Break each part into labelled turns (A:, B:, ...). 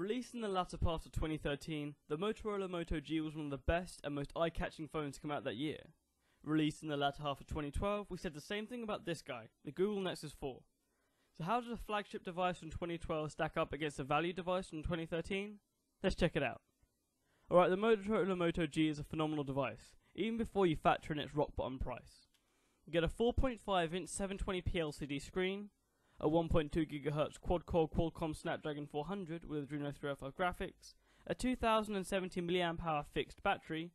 A: Released in the latter part of 2013, the Motorola Moto G was one of the best and most eye-catching phones to come out that year. Released in the latter half of 2012, we said the same thing about this guy, the Google Nexus 4. So how does a flagship device from 2012 stack up against a value device from 2013? Let's check it out. Alright, the Motorola Moto G is a phenomenal device, even before you factor in its rock bottom price. You get a 4.5-inch 720p LCD screen, a 1.2 GHz quad-core Qualcomm Snapdragon 400 with Adreno 305 graphics, a 2070 mAh fixed battery,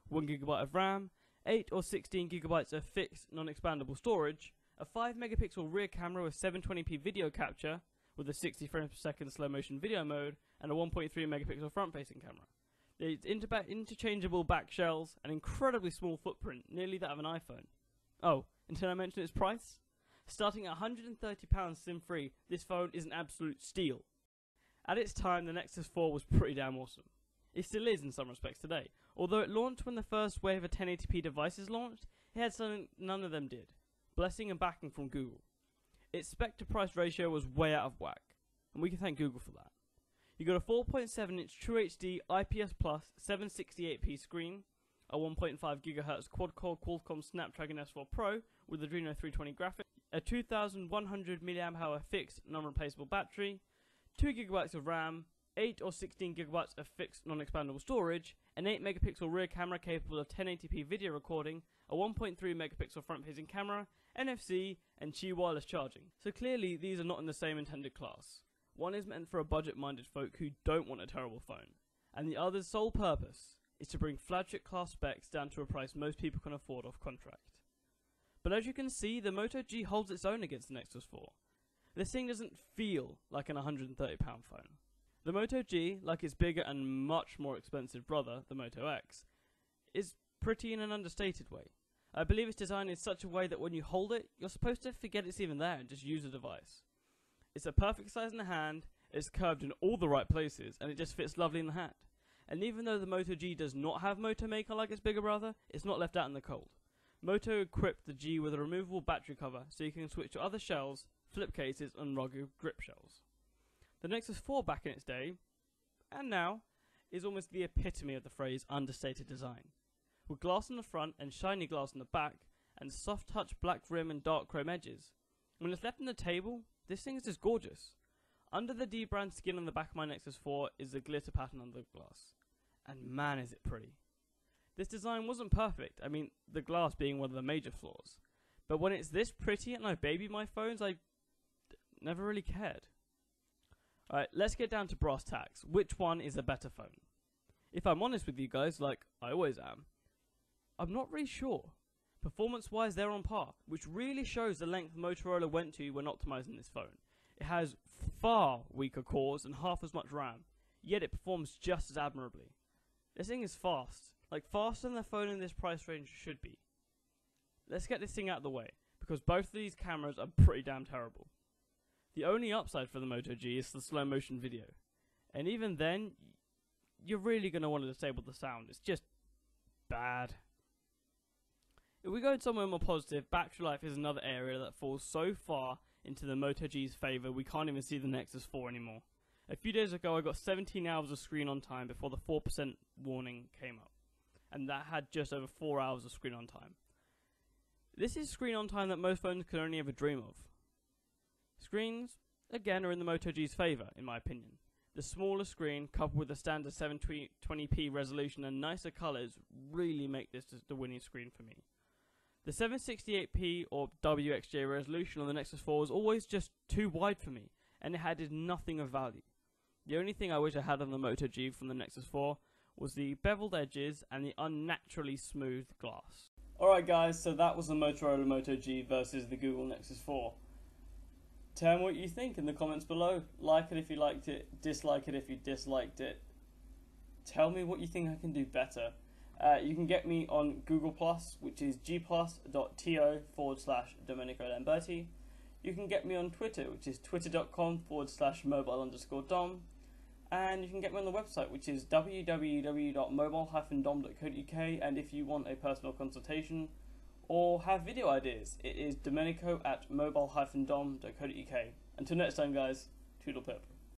A: 1GB of RAM, 8 or 16GB of fixed non-expandable storage, a 5-megapixel rear camera with 720p video capture with a 60 frames per second slow motion video mode, and a 1.3 megapixel front-facing camera. It's interchangeable back shells, an incredibly small footprint, nearly that of an iPhone. Oh, until I mention its price? Starting at £130 SIM-free, this phone is an absolute steal. At its time, the Nexus 4 was pretty damn awesome. It still is in some respects today. Although it launched when the first wave of 1080p devices launched, it had something none of them did. Blessing and backing from Google. Its spec to price ratio was way out of whack, and we can thank Google for that. You got a 4.7-inch True HD IPS Plus 768p screen, a 1.5 GHz quad-core Qualcomm Snapdragon S4 Pro with Adreno 320 graphics, a 2100 mAh fixed non-replaceable battery, 2GB of RAM, 8 or 16GB of fixed non-expandable storage, an 8-megapixel rear camera capable of 1080p video recording, a 1.3 megapixel front-facing camera, NFC, and Qi wireless charging. So clearly these are not in the same intended class. One is meant for a budget-minded folk who don't want a terrible phone, and the other's sole purpose is to bring flagship class specs down to a price most people can afford off contract. But as you can see, the Moto G holds its own against the Nexus 4. This thing doesn't feel like an £130 phone. The Moto G, like its bigger and much more expensive brother, the Moto X, is pretty in an understated way. I believe it's designed in such a way that when you hold it, you're supposed to forget it's even there and just use the device. It's a perfect size in the hand, it's curved in all the right places, and it just fits lovely in the hand. And even though the Moto G does not have Moto Maker like its bigger brother, it's not left out in the cold. Moto equipped the G with a removable battery cover so you can switch to other shells, flip cases, and rugged grip shells. The Nexus 4 back in its day, and now, is almost the epitome of the phrase understated design. With glass on the front and shiny glass on the back, and soft touch black rim and dark chrome edges. When it's left on the table, this thing is just gorgeous. Under the D-brand skin on the back of my Nexus 4 is the glitter pattern on the glass. And man is it pretty. This design wasn't perfect, I mean the glass being one of the major flaws. But when it's this pretty and I baby my phones, I never really cared. Alright, let's get down to brass tacks. Which one is a better phone? If I'm honest with you guys, like I always am, I'm not really sure. Performance-wise, they're on par, which really shows the length Motorola went to when optimizing this phone. It has far weaker cores and half as much RAM, yet it performs just as admirably. This thing is fast, like faster than the phone in this price range should be. Let's get this thing out of the way, because both of these cameras are pretty damn terrible. The only upside for the Moto G is the slow motion video, and even then, you're really going to want to disable the sound, it's just bad. If we go somewhere more positive, battery life is another area that falls so far into the Moto G's favour we can't even see the Nexus 4 anymore. A few days ago I got 17 hours of screen on time before the 4% warning came up, and that had just over 4 hours of screen on time. This is screen on time that most phones could only ever dream of. Screens, again, are in the Moto G's favour, in my opinion. The smaller screen, coupled with the standard 720p resolution and nicer colours, really make this the winning screen for me. The 768p or WXJ resolution on the Nexus 4 was always just too wide for me, and it added nothing of value. The only thing I wish I had on the Moto G from the Nexus 4 was the beveled edges and the unnaturally smooth glass. Alright guys, so that was the Motorola Moto G versus the Google Nexus 4. Tell me what you think in the comments below. Like it if you liked it, dislike it if you disliked it. Tell me what you think I can do better. You can get me on Google+, which is gplus.to/Domenico Lamberti. You can get me on Twitter, which is twitter.com/mobile_dom. And you can get me on the website, which is www.mobile-dom.co.uk. And if you want a personal consultation or have video ideas, it is domenico@mobile-dom.co.uk. Until next time guys, toodle pip.